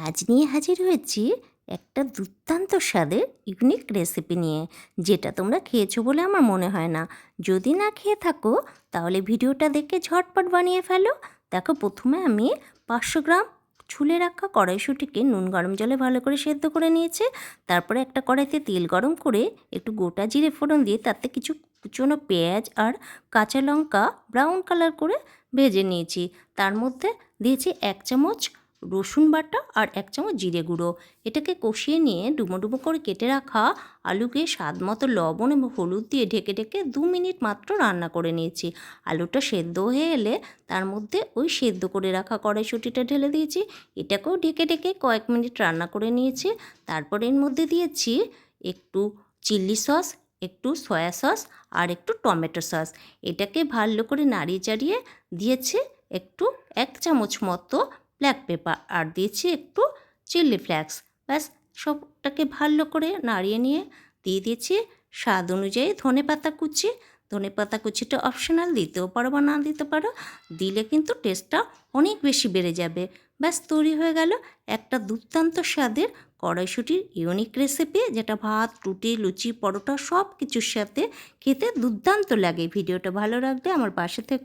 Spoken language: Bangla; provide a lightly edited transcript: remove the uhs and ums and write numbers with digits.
আজ নিয়ে হাজির হয়েছি একটা দুর্দান্ত স্বাদের ইউনিক রেসিপি নিয়ে, যেটা তোমরা খেয়েছো বলে আমার মনে হয় না। যদি না খেয়ে থাকো তাহলে ভিডিওটা দেখে ঝটপট বানিয়ে ফেলো। দেখো, প্রথমে আমি 500 গ্রাম ছুলে রাখা কড়াইশুঁটিকে নুন গরম জলে ভালো করে সেদ্ধ করে নিয়েছি। তারপরে একটা কড়াইতে তেল গরম করে একটু গোটা জিরে ফোড়ন দিয়ে তাতে কিছু কুচনো পেঁয়াজ আর কাঁচা লঙ্কা ব্রাউন কালার করে ভেজে নিয়েছি। তার মধ্যে দিয়েছি 1 চামচ রসুন বাটা আর 1 চামচ জিরে গুঁড়ো। এটাকে কষিয়ে নিয়ে ডুমো ডুমো করে কেটে রাখা আলুকে স্বাদ মতো লবণ এবং হলুদ দিয়ে ঢেকে ঢেকে 2 মিনিট মাত্র রান্না করে নিয়েছি। আলুটা সেদ্ধ হয়ে এলে তার মধ্যে ওই সেদ্ধ করে রাখা কড়াইশুঁটিটা ঢেলে দিয়েছি। এটাকেও ঢেকে ঢেকে কয়েক মিনিট রান্না করে নিয়েছি। তারপরে এর মধ্যে দিয়েছি একটু চিলি সস, একটু সয়া সস আর একটু টমেটো সস। এটাকে ভালো করে নাড়িয়ে চাড়িয়ে দিয়েছি একটু 1 চামচ মতো ব্ল্যাক পেপার আর দিয়েছি একটু চিলি ফ্লেক্স। ব্যাস, সবটাকে ভালো করে নাড়িয়ে নিয়ে দিয়ে দিয়েছি স্বাদ অনুযায়ী ধনেপাতা কুচি। ধনেপাতা কুচিটা অপশনাল, দিতেও পারো বা না দিতে পারো, দিলে কিন্তু টেস্টটা অনেক বেশি বেড়ে যাবে। ব্যাস, তৈরি হয়ে গেল একটা দুর্দান্ত স্বাদের কড়াইশুঁটির ইউনিক রেসিপি, যেটা ভাত, রুটি, লুচি, পরোটা সব কিছুর সাথে খেতে দুর্দান্ত লাগে। ভিডিওটা ভালো লাগলে আমার পাশে থেকে